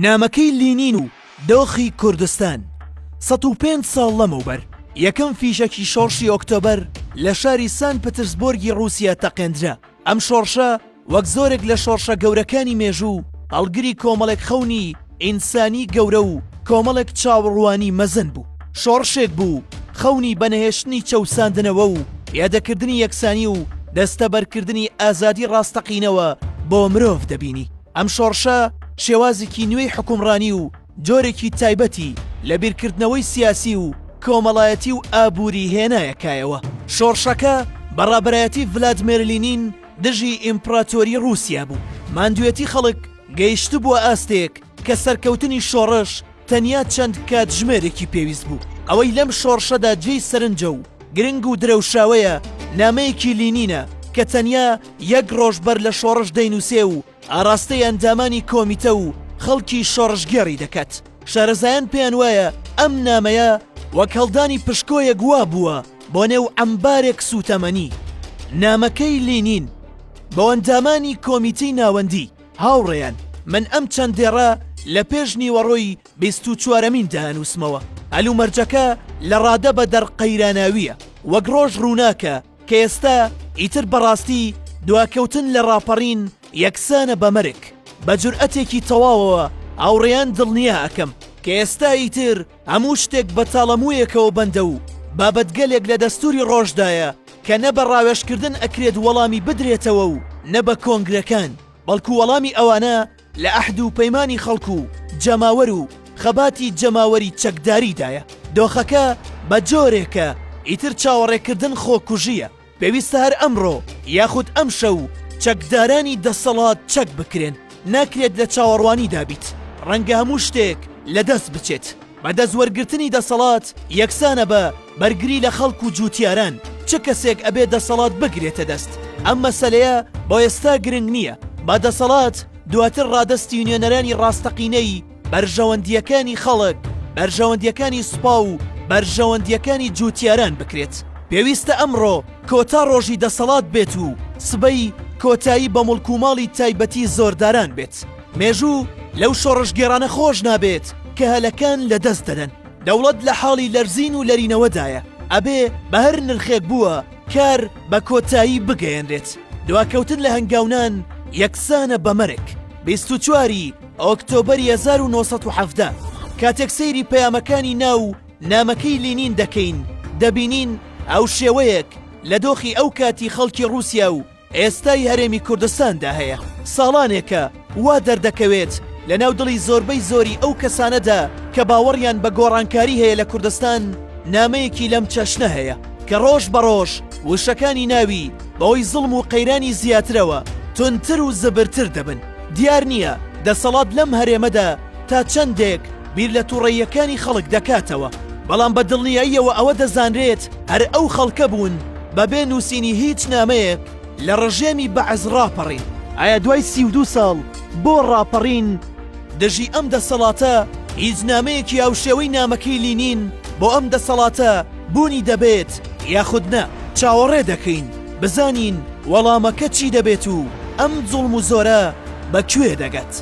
نامەکەی لینین و دۆخی کوردستان 105 ساڵ لەمەوبەر یەکەم فیشەکی شۆڕشی ئۆکتۆبەر لە شاری سان پەترسبۆرگی رووسیا تەقێندرا. ئەم شۆڕشە وەک زۆرێک لە شۆڕشە گەورەکانی مێژوو هەڵگری کۆمەڵێک خەونی ئینسانی گەورە و کۆمەڵێک چاوەڕوانی مەزن بوو. شۆڕشێک بوو خەونی بەنەهێشتنی چەوساندنەوە و یادەکردنی یەکسانی و دەستەبەرکردنی ئازادی ڕاستەقینەوە بۆ مرۆڤ دەبینی. ئەم شۆڕشە شێوازێکی نوێی حکومڕانی و جۆرێکی تایبەتی لە بیرکردنەوەی سیاسی و کۆمەڵایەتی و ئابووری هێنایەکایەوە. شۆڕشەکە بەڕابەرایەتی ڤلادیمیر لینین دژی ئیمپراتۆری رووسیا بوو. ماندوێتی خەڵک گەیشت بووە ئاستێک کە سەرکەوتنی شۆڕش تەنیا چەند کاتژمێرێکی پێویست بوو. ئەوەی لەم شۆڕشەدا جێی سەرنجە و گرنگ و درەوشاوەیە نامەیەکی لینینە کە تەنیا یەک ڕۆژبەر لە شۆڕش دەینووسێ و ئاراستەی ئەندامانی کۆمیتە و خەڵکی شۆڕشگەڕی دەکات. شارەزایان پێیان وایە ئەم نامەیە وەک هەڵدانی پشکۆیەک وا بووە بۆ نێو ئەمبارێک سوتەمەنی. نامەکەی لینین بۆ ئەندامانی کۆمیتەی ناوەندی هاوڕێیان من ئەم چەندێڕە لە پێش نیوەڕۆی 24مین دانووسمەوە. هەلومەرجەکە لە ڕادە بە دەرقەیراناویە وەک ڕۆژ ڕووناکە کە ئێستا ئیتر بەڕاستی دواکەوتن لە ڕاپەڕین یەکسانە بەمەرگ. بە جورئەتێکی تەواوەوە ئاوڕێیان دڵنیا ئەکەم کە ئێستا ئیتر هەموو شتێک بە تاڵەموویەکەوە بەندە و بابەتگەلێک لە دەستوری ڕۆژدایە کە نە بە ڕاوێشکردن ئەکرێت وەڵامی بدرێتەوە و نە بە کۆنگرەکان بەڵکو وەڵامی ئەوانە لە ئەحد و پەیمانی خەڵکو و جەماوەر و خەباتی جەماوەری چەکداریدایە. دۆخەکە بە جۆرێکە ئیتر چاوەڕێکردن خۆکوژیە. پێویستە هەر ئەمڕۆ یاخود ئەم شەو چەکدارانی دەسەڵات چەک بکرێن. ناکرێت لە چاوەڕوانی دابیت. ڕەنگە هەموو شتێک لەدەست بچێت. بە دەستوەرگرتنی دەسەڵات یەکسانە بە بەرگری لە خەڵک و جووتیاران چ کەسێک ئەبێ دەسەڵات بگرێتە دەست. ئەم مەسەلەیە بۆ ئێستا گرنگ نییە. با دەسەڵات دواتر ڕادەستی یونیۆنەرانی ڕاستەقینەی بەرژەوەندیەکانی خەڵک، بەرژەوەندیەکانی سوپا و بەرژەوەندیەکانی جووتیاران بکرێت. پێویستە ئەمڕۆ کۆتا ڕۆژی دەسەڵات بێت و سبەی کۆتایی بە مڵکوماڵی تایبەتی زۆرداران بێت. مێژوو لەو شۆڕشگێڕانە خۆش نابێت کە هەلەکان لەدەست دەدەن. دەوڵەت لە حاڵی لەرزین و لەرینەوەدایە. ئەبێ بە هەر نرخێک بووە کار بە کۆتایی بگەیەنرێت. دواکەوتن لە هەنگاونان یەکسانە بەمەرگ. 24 ئۆکتۆبەری 1970 کاتێک سەیری پەیامەکانی ناو نامەکەی لینین دەکەین دەبینین ئەو شێوەیەک لە دۆخی ئەو کاتی خەڵکی رووسیا و ئێستای هەرێمی کوردستاندا هەیە. ساڵانێکە وا دەردەکەوێت لە ناو دڵی زۆربەی زۆری ئەو کەسانەدا کە باوەڕیان بە گۆڕانکاری هەیە لە کوردستان نامەیەکی لەم چەشنە هەیە کە ڕۆژ بەڕۆژ وشەکانی ناوی بەوەی زڵم و قەیرانی زیاترەوە تونتر و زبرتر دەبن. دیار نییە دەسەڵات لەم هەرێمەدا تا چەندێک بیر لە تووڕێیەکانی خەڵک دەکاتەوە. بەڵام بە دڵنیاییەوە ئەوە دەزانرێت هەر ئەو خەڵکە بوون بەبێ نووسینی هیچ نامەیەک لە ڕژێمی بەعز ڕاپەڕین. ئایا دوای 32 ساڵ بۆ ڕاپەڕین دژی ئەم دەسەڵاتە هیچ نامەیەکی ئەو شێوەی نامەکەی لینین بۆ ئەم دەسەڵاتە بوونی دەبێت یاخود نە؟ چاوەڕێ دەکەین بزانین وەڵامەکە چی دەبێت و ئەم جوڵم و زۆرە بەکوێ دەگات.